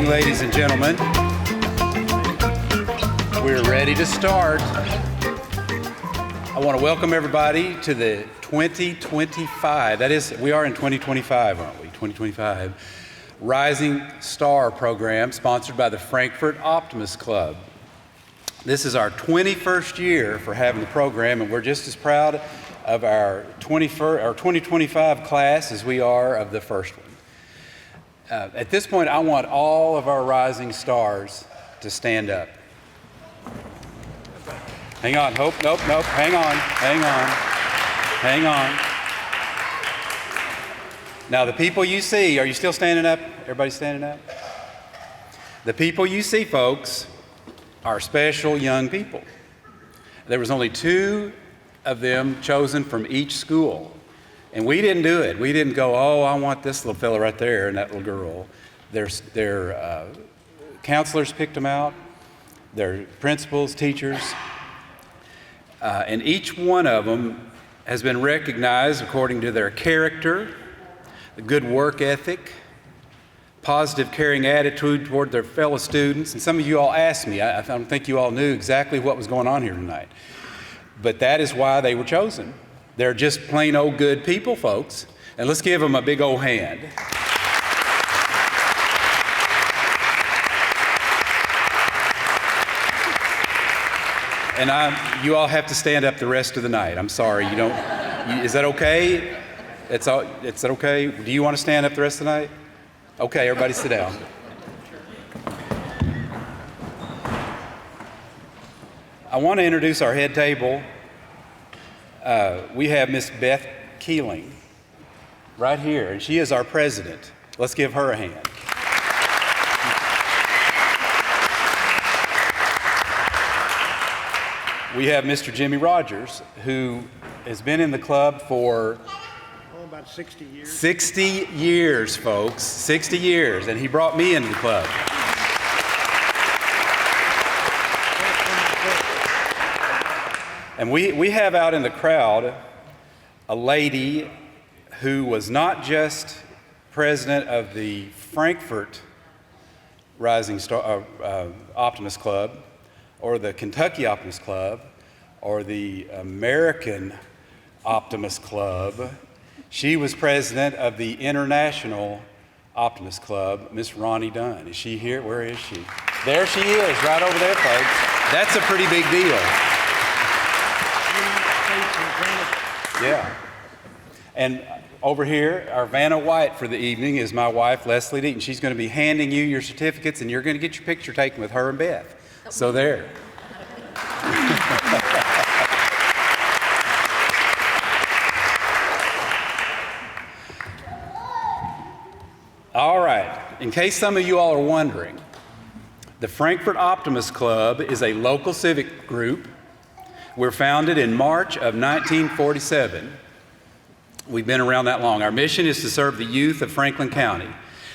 evening, ladies and gentlemen. We're ready to start. I want to welcome everybody to the 2025, that is, we are in 2025, aren't we? 2025 Rising Star program sponsored by the Frankfort Optimist Club. This is our 21st year for having the program, and we're just as proud of our 2025 class as we are of the first one. At this point, I want all of our rising stars to stand up. Hang on, nope, hang on. Now the people you see, are you still standing up? Everybody standing up? The people you see, folks, are special young people. There was only 2 of them chosen from each school. And we didn't do it. We didn't go, oh, I want this little fella right there and that little girl. Their counselors picked them out, their principals, teachers, and each one of them has been recognized according to their character, the good work ethic, positive, caring attitude toward their fellow students. And some of you all asked me, I don't think you all knew exactly what was going on here tonight. But that is why they were chosen. They're just plain old good people, folks. And let's give them a big old hand. And you all have to stand up the rest of the night. I'm sorry, is that okay? It's okay? Do you want to stand up the rest of the night? Okay, everybody sit down. I want to introduce our head table. We have Miss Beth Keeling right here, and she is our president. Let's give her a hand. We have Mr. Jimmy Rogers, who has been in the club for about 60 years. 60 years, folks, 60 years, and he brought me into the club. And we have out in the crowd a lady who was not just president of the Frankfort Rising Star Optimist Club, or the Kentucky Optimist Club, or the American Optimist Club. She was president of the International Optimist Club, Miss Ronnie Dunn. Is she here? Where is she? There she is, right over there, folks. That's a pretty big deal. Yeah. And over here, our Vanna White for the evening is my wife, Leslie Deaton. She's going to be handing you your certificates, and you're going to get your picture taken with her and Beth. So there. All right. In case some of you all are wondering, the Frankfort Optimist Club is a local civic group. We're founded in March of 1947. We've been around that long. Our mission is to serve the youth of Franklin County.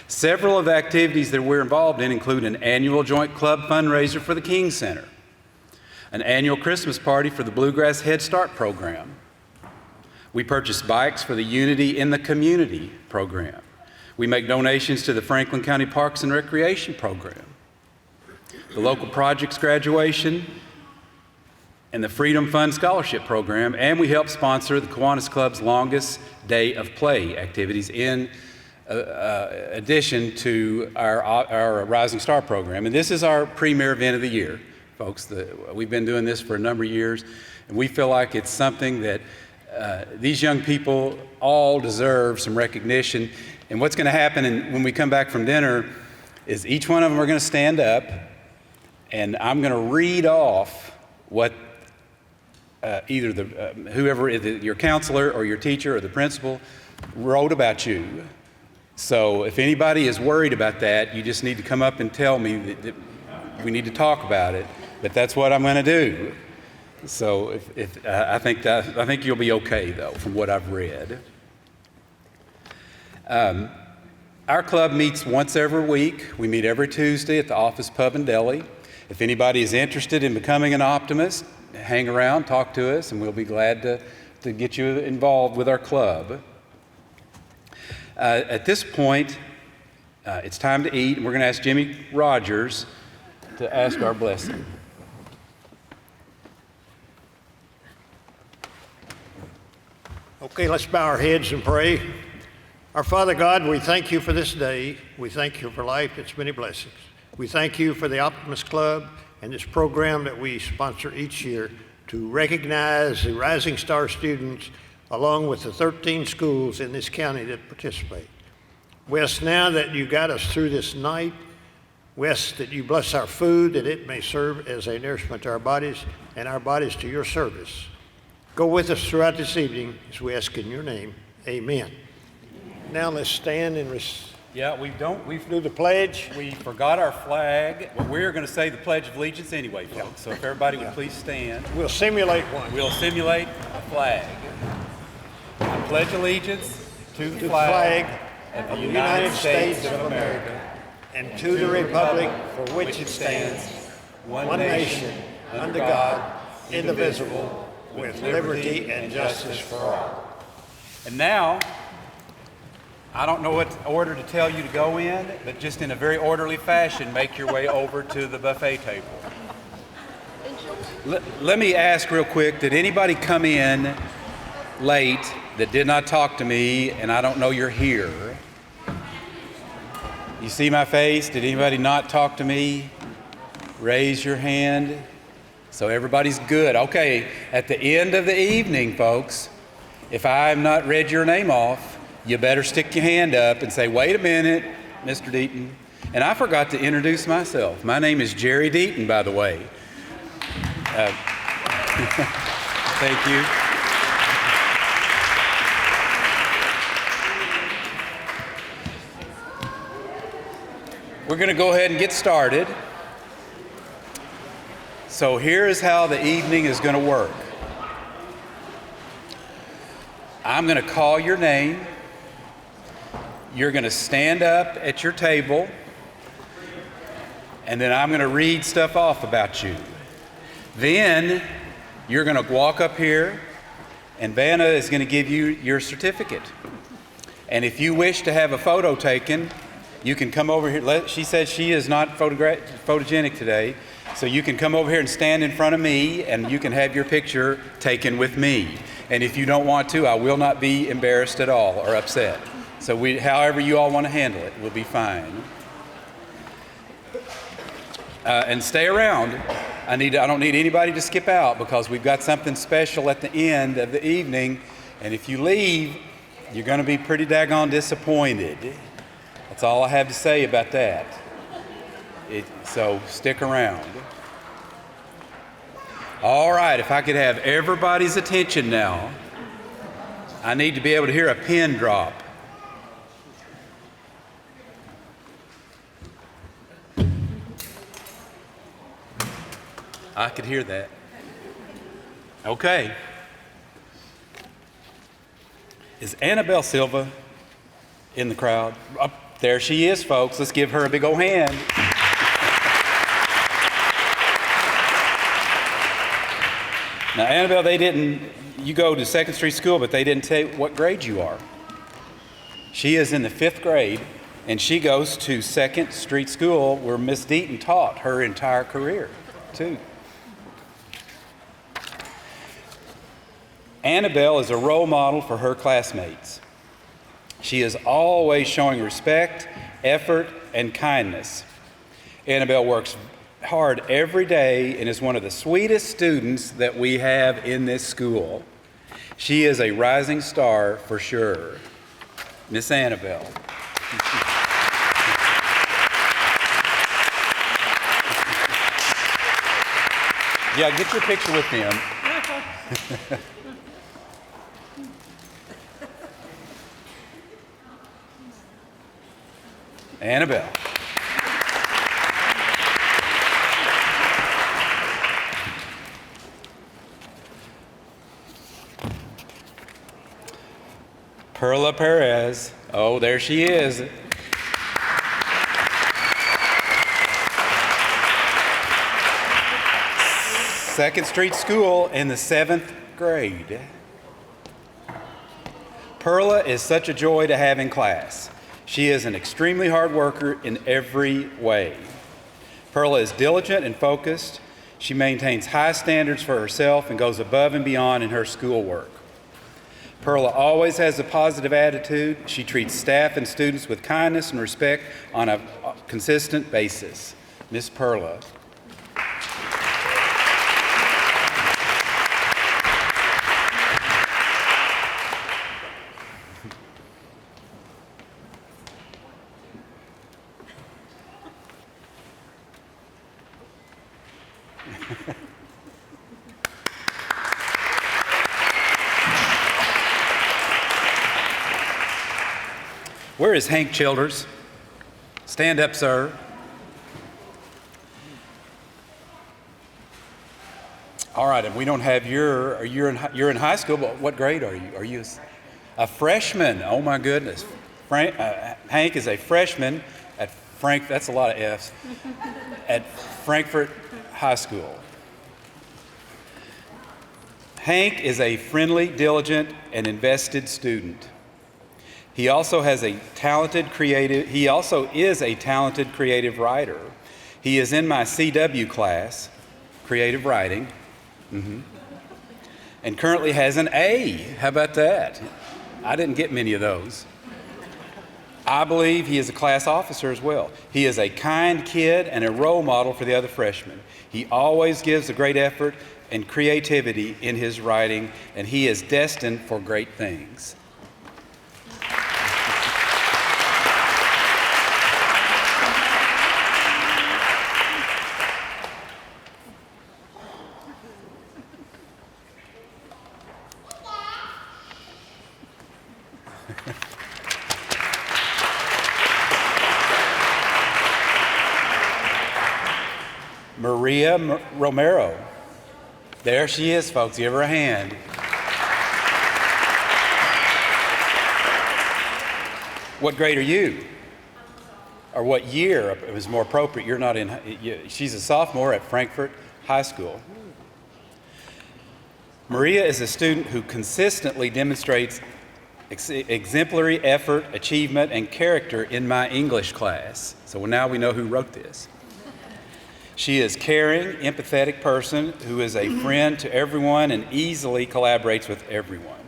Several of the activities that we're involved in include an annual joint club fundraiser for the King Center, an annual Christmas party for the Bluegrass Head Start program. We purchase bikes for the Unity in the Community program. We make donations to the Franklin County Parks and Recreation program, the local projects graduation, and the Freedom Fund Scholarship Program, and we help sponsor the Kiwanis Club's longest day of play activities in addition to our Rising Star program. And this is our premier event of the year, folks. We've been doing this for a number of years, and we feel like it's something that these young people all deserve some recognition. And what's going to happen when we come back from dinner is each one of them are going to stand up, and I'm going to read off what either whoever, your counselor or your teacher or the principal wrote about you. So if anybody is worried about that, you just need to come up and tell me that we need to talk about it. But that's what I'm going to do. So I think you'll be okay though, from what I've read. Our club meets once every week. We meet every Tuesday at the Office Pub and Deli. If anybody is interested in becoming an optimist, hang around, talk to us, and we'll be glad to get you involved with our club. At this point, It's time to eat, and we're going to ask Jimmy Rogers to ask our blessing. Okay, let's bow our heads and pray. Our Father God, we thank you for this day. We thank you for life. It's many blessings. We thank you for the Optimist Club and this program that we sponsor each year to recognize the Rising Star students along with the 13 schools in this county that participate. We ask now that you guide us through this night. We ask that you bless our food, that it may serve as a nourishment to our bodies and our bodies to your service. Go with us throughout this evening as we ask in your name. Amen. Now let's stand and We've do the pledge. We forgot our flag, but we're going to say the Pledge of Allegiance anyway, folks. So if everybody would please stand. We'll simulate one. We'll simulate a flag. I pledge allegiance to the flag of the United States of America and to the republic for which it stands, one nation, under God, indivisible, with liberty and justice for all. And now, I don't know what order to tell you to go in, but just in a very orderly fashion, make your way over to the buffet table. Let me ask real quick, did anybody come in late that did not talk to me and I don't know you're here? You see my face? Did anybody not talk to me? Raise your hand. So everybody's good. Okay, at the end of the evening, folks, if I have not read your name off, you better stick your hand up and say, wait a minute, Mr. Deaton. And I forgot to introduce myself. My name is Jerry Deaton, by the way. Thank you. We're going to go ahead and get started. So here is how the evening is going to work. I'm going to call your name. You're going to stand up at your table, and then I'm going to read stuff off about you. Then you're going to walk up here, and Vanna is going to give you your certificate. And if you wish to have a photo taken, you can come over here. She said she is not photogenic today, so you can come over here and stand in front of me, and you can have your picture taken with me. And if you don't want to, I will not be embarrassed at all or upset. So however you all want to handle it, will be fine. And stay around. I don't need anybody to skip out because we've got something special at the end of the evening. And if you leave, you're going to be pretty daggone disappointed. That's all I have to say about that. So stick around. All right, if I could have everybody's attention now. I need to be able to hear a pin drop. I could hear that. Okay. Is Annabelle Silva in the crowd? There she is, folks. Let's give her a big old hand. Now, Annabelle, you go to 2nd Street School, but they didn't tell you what grade you are. She is in the 5th grade, and she goes to 2nd Street School where Miss Deaton taught her entire career, too. Annabelle is a role model for her classmates. She is always showing respect, effort, and kindness. Annabelle works hard every day and is one of the sweetest students that we have in this school. She is a rising star for sure. Miss Annabelle. Yeah, get your picture with them. Annabelle. Perla Perez. Oh, there she is. Second Street School in the 7th grade. Perla is such a joy to have in class. She is an extremely hard worker in every way. Perla is diligent and focused. She maintains high standards for herself and goes above and beyond in her schoolwork. Perla always has a positive attitude. She treats staff and students with kindness and respect on a consistent basis. Miss Perla. Where is Hank Childers? Stand up, sir. All right, and we don't have you're in high school, but what grade are you? Are you a freshman? Oh my goodness. Hank is a freshman at that's a lot of F's, at Frankfort High School. Hank is a friendly, diligent, and invested student. He also is a talented creative writer. He is in my CW class, creative writing, and currently has an A. How about that? I didn't get many of those. I believe he is a class officer as well. He is a kind kid and a role model for the other freshmen. He always gives a great effort and creativity in his writing, and he is destined for great things. Maria Romero. There she is, folks. Give her a hand. What grade are you? Or what year? It was more appropriate. You're not in. She's a sophomore at Frankfort High School. Maria is a student who consistently demonstrates exemplary effort, achievement, and character in my English class. So now we know who wrote this. She is a caring, empathetic person who is a friend to everyone and easily collaborates with everyone.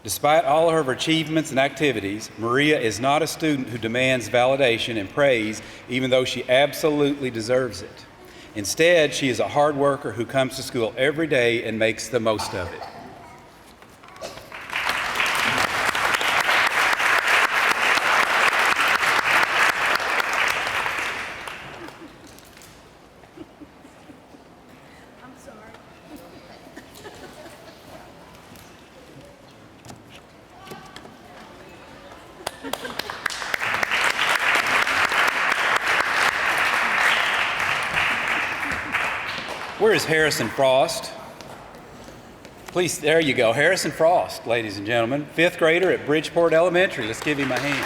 Despite all of her achievements and activities, Maria is not a student who demands validation and praise, even though she absolutely deserves it. Instead, she is a hard worker who comes to school every day and makes the most of it. Where is Harrison Frost? Please, there you go. Harrison Frost, ladies and gentlemen, 5th grader at Bridgeport Elementary. Let's give him a hand.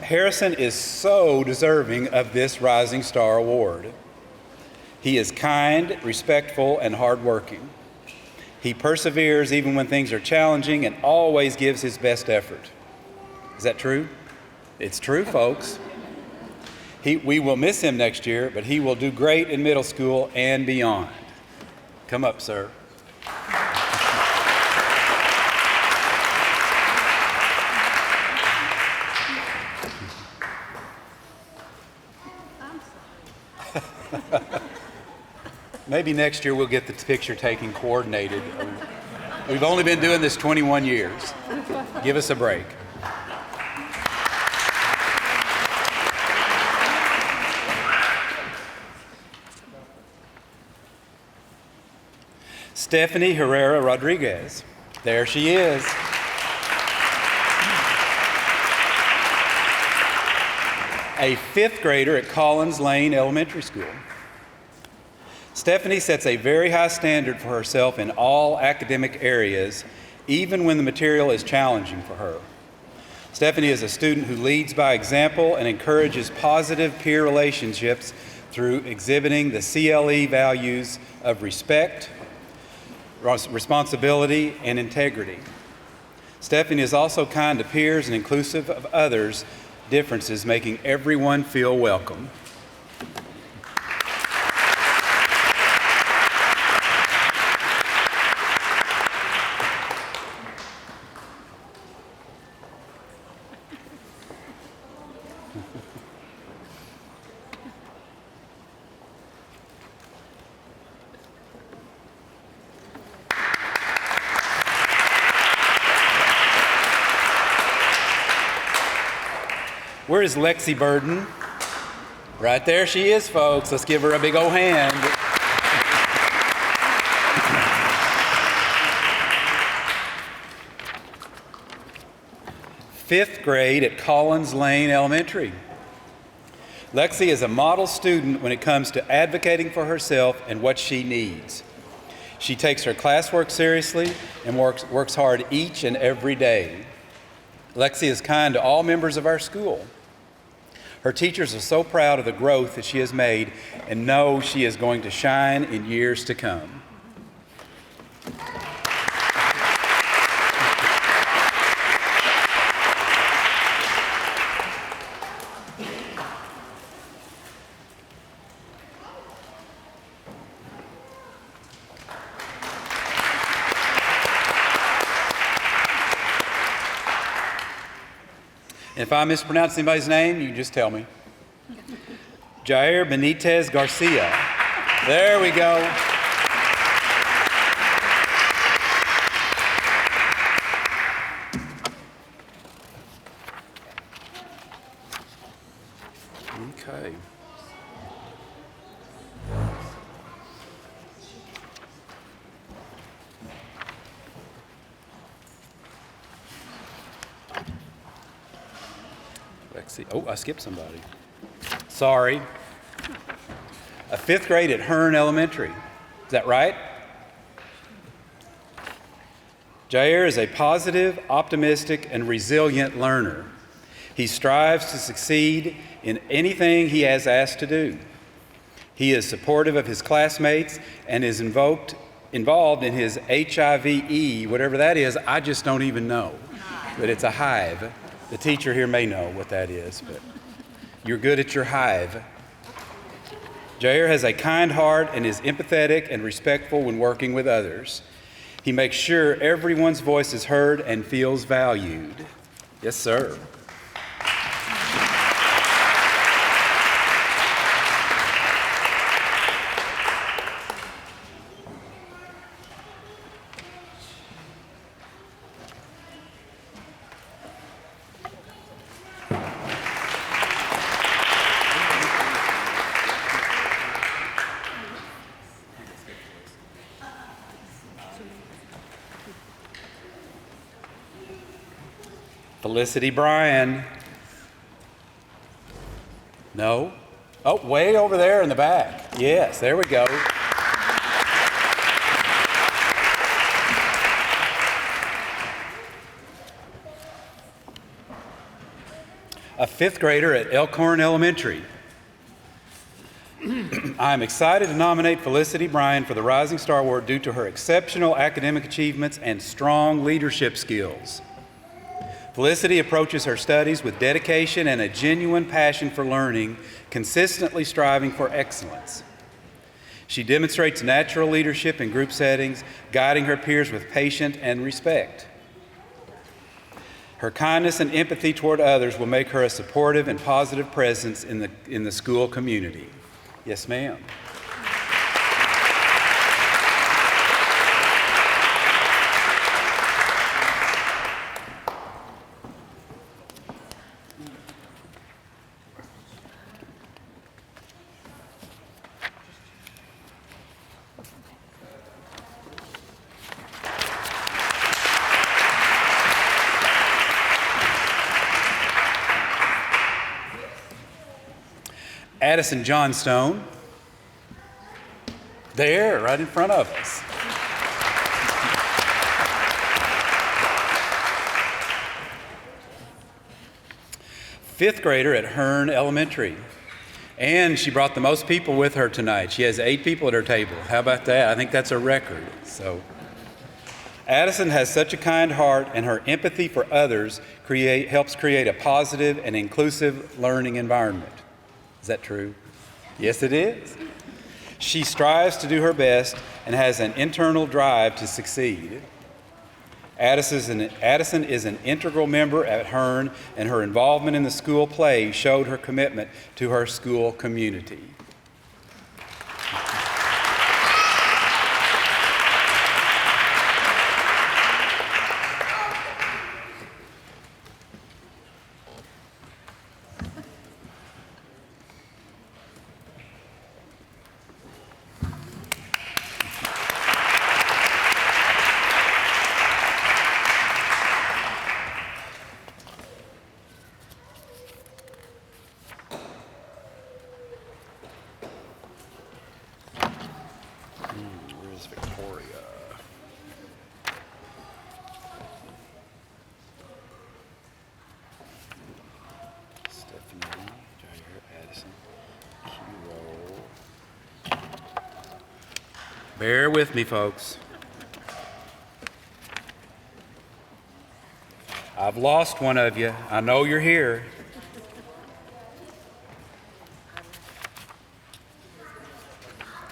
Harrison is so deserving of this Rising Star Award. He is kind, respectful, and hardworking. He perseveres even when things are challenging and always gives his best effort. Is that true? It's true, folks. We will miss him next year, but he will do great in middle school and beyond. Come up, sir. Maybe next year we'll get the picture taking coordinated. We've only been doing this 21 years. Give us a break. Stephanie Herrera Rodriguez. There she is. A 5th grader at Collins Lane Elementary School. Stephanie sets a very high standard for herself in all academic areas, even when the material is challenging for her. Stephanie is a student who leads by example and encourages positive peer relationships through exhibiting the CLE values of respect, responsibility, and integrity. Stephanie is also kind to peers and inclusive of others' differences, making everyone feel welcome. Where is Lexi Burden? Right there she is, folks. Let's give her a big old hand. Fifth grade at Collins Lane Elementary. Lexi is a model student when it comes to advocating for herself and what she needs. She takes her classwork seriously and works hard each and every day. Lexi is kind to all members of our school. Her teachers are so proud of the growth that she has made and know she is going to shine in years to come. If I mispronounce anybody's name, you just tell me. Jair Benitez Garcia. There we go. Okay. Lexi. Oh, I skipped somebody. Sorry. A fifth grade at Hearn Elementary. Is that right? Jair is a positive, optimistic, and resilient learner. He strives to succeed in anything he has asked to do. He is supportive of his classmates and is involved in his HIV, whatever that is. I just don't even know, but it's a hive. The teacher here may know what that is, but you're good at your hive. Jair has a kind heart and is empathetic and respectful when working with others. He makes sure everyone's voice is heard and feels valued. Yes, sir. Felicity Bryan. No? Oh, way over there in the back. Yes, there we go. A fifth grader at Elkhorn Elementary. I am excited to nominate Felicity Bryan for the Rising Star Award due to her exceptional academic achievements and strong leadership skills. Felicity approaches her studies with dedication and a genuine passion for learning, consistently striving for excellence. She demonstrates natural leadership in group settings, guiding her peers with patience and respect. Her kindness and empathy toward others will make her a supportive and positive presence in the school community. Yes, ma'am. Addison Johnstone, there, right in front of us. Fifth grader at Hearn Elementary. And she brought the most people with her tonight. She has 8 people at her table. How about that? I think that's a record. So Addison has such a kind heart, and her empathy for others helps create a positive and inclusive learning environment. Is that true? Yes, it is. She strives to do her best and has an internal drive to succeed. Addison is an integral member at Hearn, and her involvement in the school play showed her commitment to her school community. Where's Victoria? Stephanie, Jair, Addison, Kiro. Bear with me, folks. I've lost one of you. I know you're here.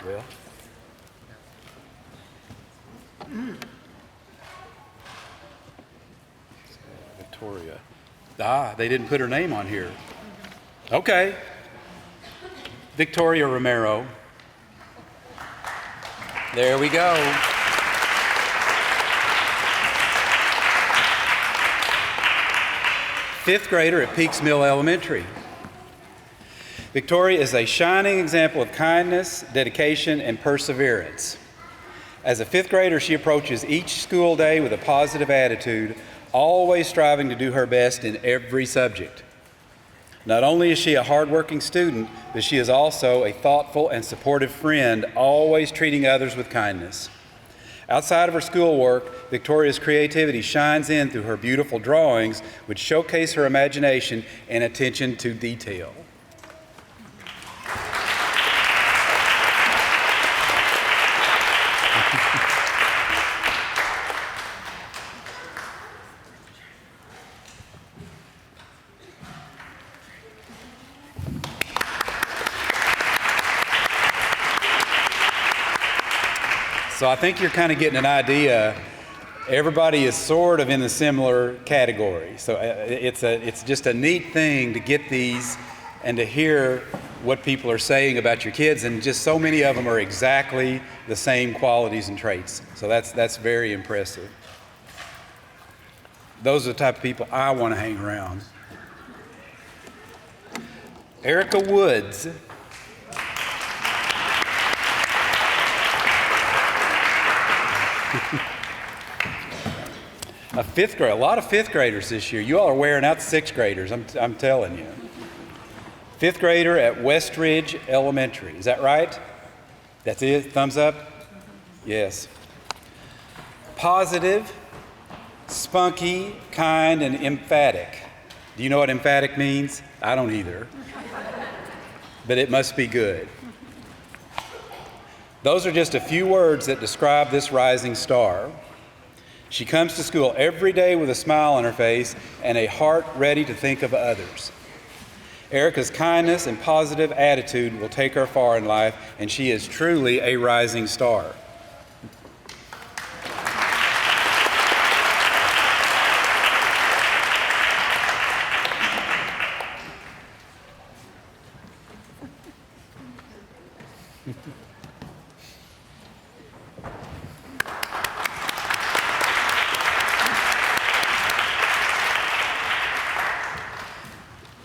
Well. Victoria. They didn't put her name on here. Okay. Victoria Romero. There we go. Fifth grader at Peaks Mill Elementary. Victoria is a shining example of kindness, dedication, and perseverance. As a fifth grader, she approaches each school day with a positive attitude, always striving to do her best in every subject. Not only is she a hardworking student, but she is also a thoughtful and supportive friend, always treating others with kindness. Outside of her schoolwork, Victoria's creativity shines in through her beautiful drawings, which showcase her imagination and attention to detail. So I think you're kind of getting an idea. Everybody is sort of in a similar category. So it's just a neat thing to get these and to hear what people are saying about your kids, and just so many of them are exactly the same qualities and traits. So that's very impressive. Those are the type of people I want to hang around. Erica Woods. A lot of fifth graders this year. You all are wearing out the sixth graders, I'm telling you. Fifth grader at Westridge Elementary. Is that right? That's it? Thumbs up? Yes. Positive, spunky, kind, and emphatic. Do you know what emphatic means? I don't either. But it must be good. Those are just a few words that describe this rising star. She comes to school every day with a smile on her face and a heart ready to think of others. Erica's kindness and positive attitude will take her far in life, and she is truly a rising star.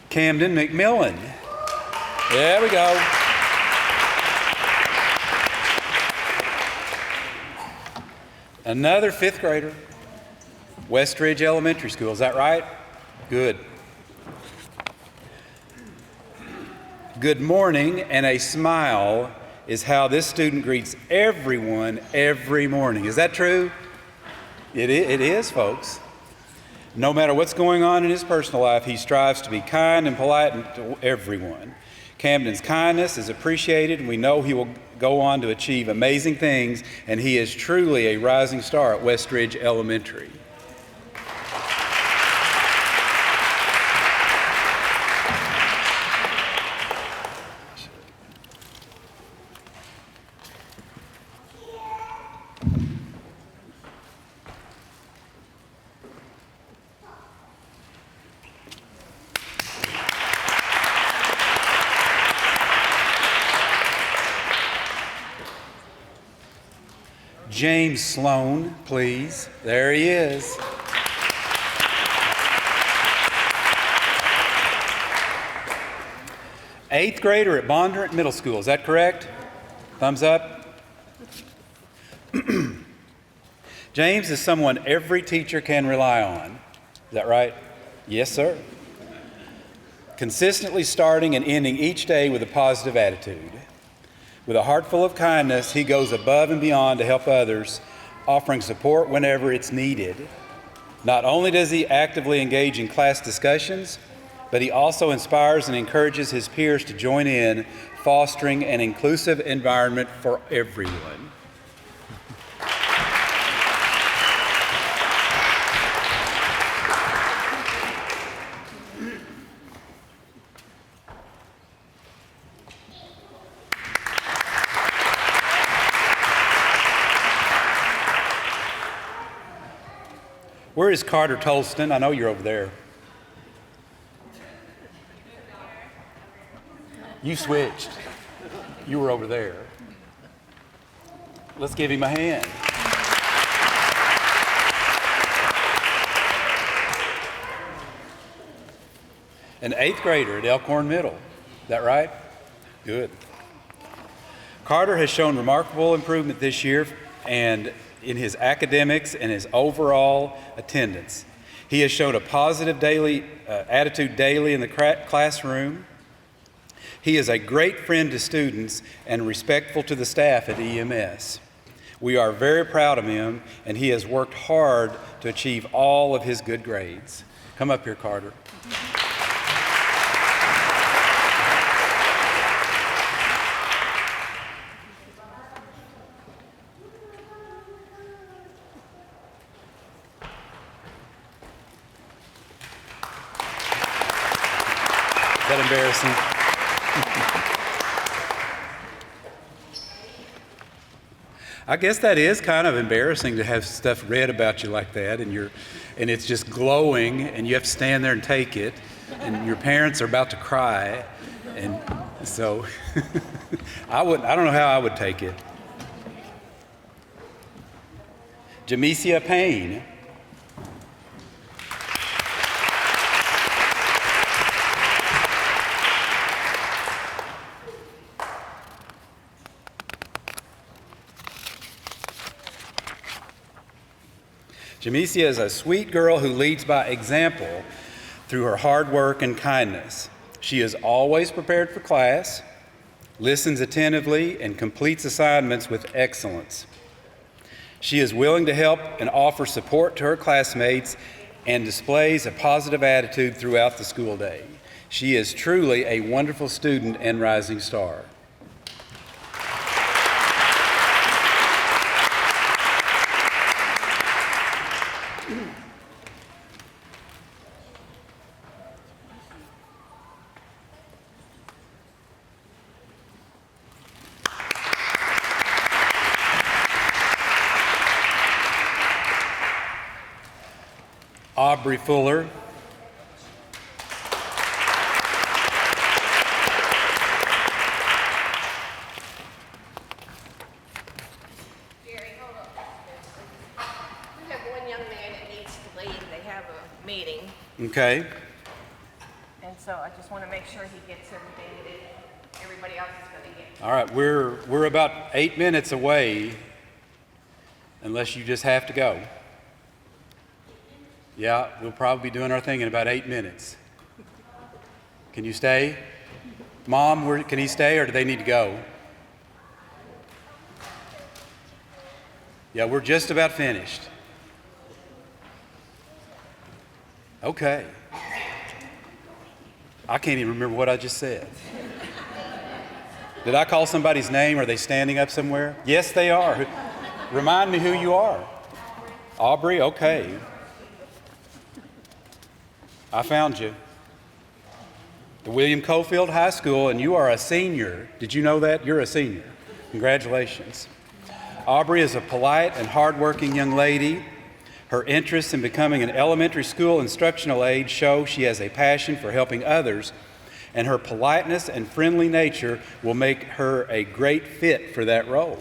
Camden McMillan. There we go. Another fifth grader, Westridge Elementary School. Is that right? Good. Good morning and a smile is how this student greets everyone every morning. Is that true? It is, folks. No matter what's going on in his personal life, he strives to be kind and polite to everyone. Camden's kindness is appreciated, and we know he will go on to achieve amazing things, and he is truly a rising star at Westridge Elementary. James Sloan, please. There he is. Eighth grader at Bondurant Middle School, is that correct? Thumbs up. James is someone every teacher can rely on. Is that right? Yes, sir. Consistently starting and ending each day with a positive attitude. With a heart full of kindness, he goes above and beyond to help others, offering support whenever it's needed. Not only does he actively engage in class discussions, but he also inspires and encourages his peers to join in, fostering an inclusive environment for everyone. Where is Carter Tolston? I know you're over there. You switched. You were over there. Let's give him a hand. An eighth grader at Elkhorn Middle. Is that right? Good. Carter has shown remarkable improvement this year and in his academics and his overall attendance. He has shown a positive attitude daily in the classroom. He is a great friend to students and respectful to the staff at EMS. We are very proud of him, and he has worked hard to achieve all of his good grades. Come up here, Carter. Is that embarrassing? I guess that is kind of embarrassing to have stuff read about you like that, and it's just glowing, and you have to stand there and take it, and your parents are about to cry, and so I don't know how I would take it. Jamesia Payne. Jamesia is a sweet girl who leads by example through her hard work and kindness. She is always prepared for class, listens attentively, and completes assignments with excellence. She is willing to help and offer support to her classmates and displays a positive attitude throughout the school day. She is truly a wonderful student and rising star. Aubrey Fuller. Jerry, hold on. We have one young man that needs to leave. They have a meeting, Okay. and so I just want to make sure he gets everything that everybody else is going to get. All right, we're about 8 minutes away, unless you just have to go. Yeah, we'll probably be doing our thing in about 8 minutes. Can you stay? Mom, can he stay or do they need to go? Yeah, we're just about finished. Okay. I can't even remember what I just said. Did I call somebody's name? Are they standing up somewhere? Yes, they are. Remind me who you are. Aubrey, okay. I found you. The William Cofield High School, and you are a senior. Did you know that? You're a senior. Congratulations. Aubrey is a polite and hardworking young lady. Her interests in becoming an elementary school instructional aide show she has a passion for helping others, and her politeness and friendly nature will make her a great fit for that role.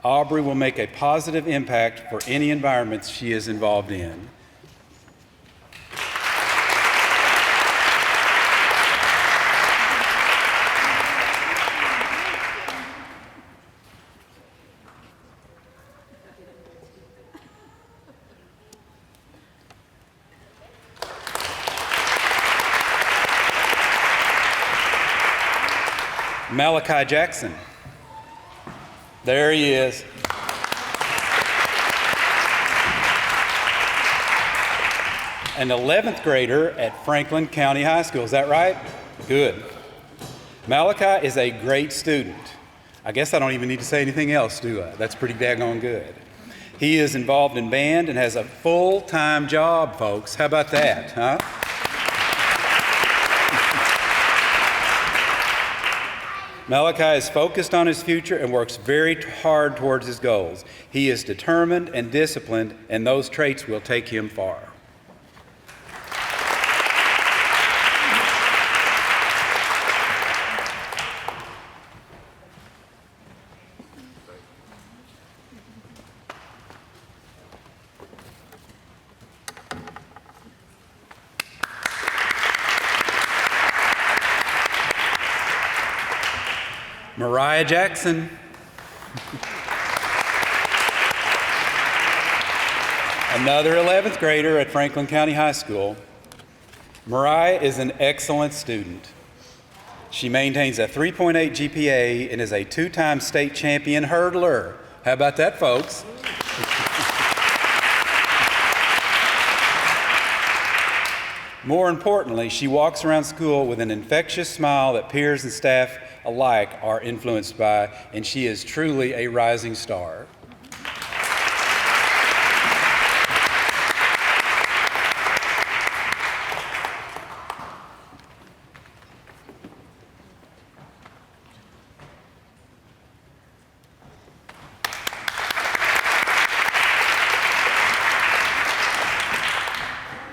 Aubrey will make a positive impact for any environments she is involved in. Malachi Jackson. There he is. An 11th grader at Franklin County High School. Is that right? Good. Malachi is a great student. I guess I don't even need to say anything else, do I? That's pretty daggone good. He is involved in band and has a full-time job, folks. How about that, huh? Malachi is focused on his future and works very hard towards his goals. He is determined and disciplined, and those traits will take him far. Mariah Jackson. Another 11th grader at Franklin County High School. Mariah is an excellent student. She maintains a 3.8 GPA and is a two-time state champion hurdler. How about that, folks? More importantly, she walks around school with an infectious smile that peers and staff alike are influenced by, and she is truly a rising star.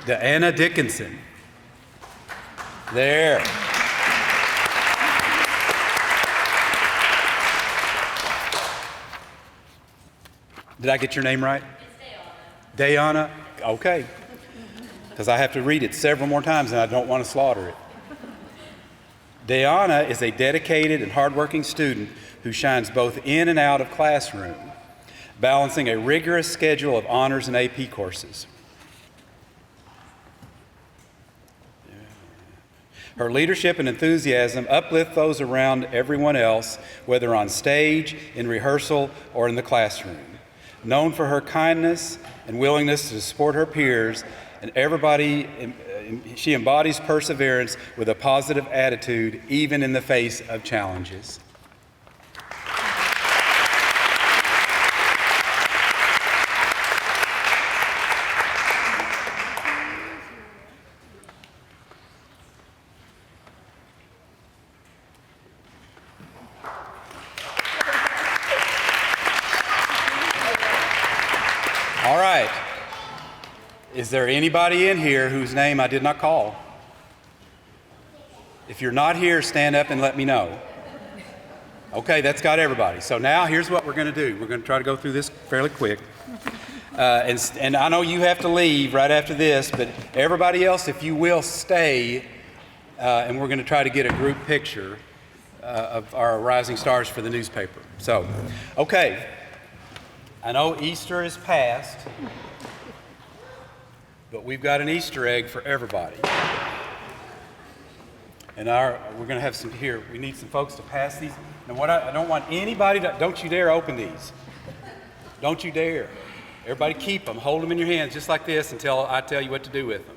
Deanna Dickinson. There. Did I get your name right? It's Deanna. Deanna? Okay. Because I have to read it several more times and I don't want to slaughter it. Deanna is a dedicated and hardworking student who shines both in and out of classroom, balancing a rigorous schedule of honors and AP courses. Her leadership and enthusiasm uplift those around everyone else, whether on stage, in rehearsal, or in the classroom. Known for her kindness and willingness to support her peers, and everybody, she embodies perseverance with a positive attitude, even in the face of challenges. All right. Is there anybody in here whose name I did not call? If you're not here, stand up and let me know. Okay, that's got everybody. So now here's what we're going to do. We're going to try to go through this fairly quick. And I know you have to leave right after this, but everybody else, if you will, stay, and we're going to try to get a group picture of our rising stars for the newspaper. So, okay. I know Easter is past, but we've got an Easter egg for everybody. And we're going to have some here. We need some folks to pass these. Now, I don't want anybody to, don't you dare open these. Don't you dare. Everybody keep them. Hold them in your hands just like this until I tell you what to do with them.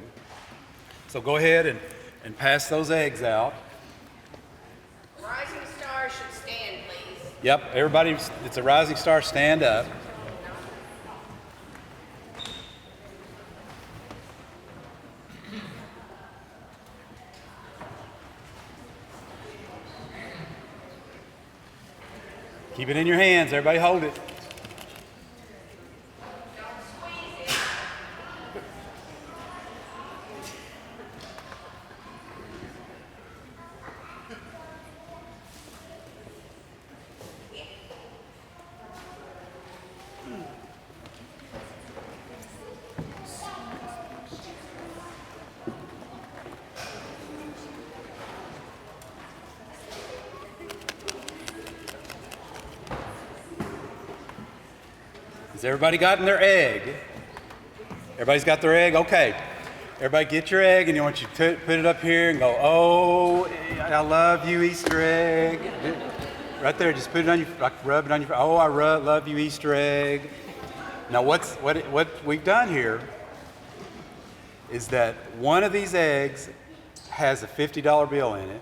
So go ahead and pass those eggs out. Rising stars Star should stand, please. Yep, everybody that's a rising star, stand up. Keep it in your hands. Everybody hold it. Has everybody gotten their egg? Everybody's got their egg? Okay. Everybody get your egg, and I want you to put it up here and go, oh, I love you, Easter egg. Right there, just put it on your, like rub it on your, oh, love you, Easter egg. Now what we've done here is that one of these eggs has a $50 bill in it,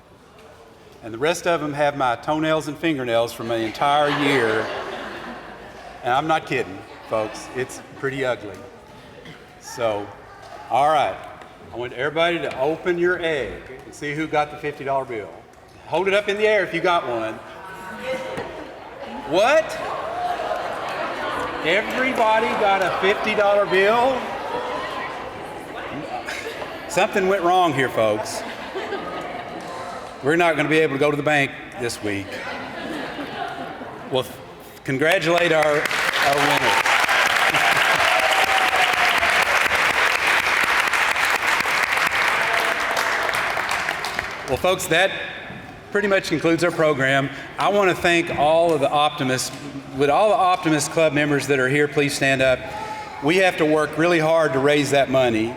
and the rest of them have my toenails and fingernails from the entire year. And I'm not kidding, folks. It's pretty ugly. So, all right. I want everybody to open your egg and see who got the $50 bill. Hold it up in the air if you got one. What? Everybody got a $50 bill? Something went wrong here, folks. We're not going to be able to go to the bank this week. Well, congratulate our winners. Well, folks, that pretty much concludes our program. I want to thank all of the Optimists. Would all the Optimist Club members that are here please stand up? We have to work really hard to raise that money,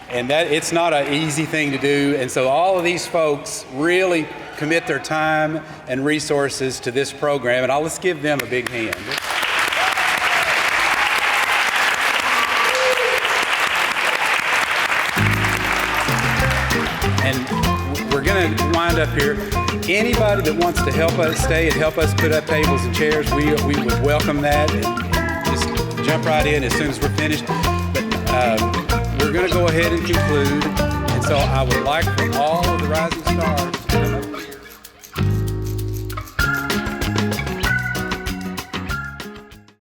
and that it's not an easy thing to do. And so all of these folks really commit their time and resources to this program, and let's give them a big hand. And we're going to wind up here. Anybody that wants to help us stay and help us put up tables and chairs, we would welcome that, and just jump right in as soon as we're finished. But we're going to go ahead and conclude, and so I would like for all of the rising stars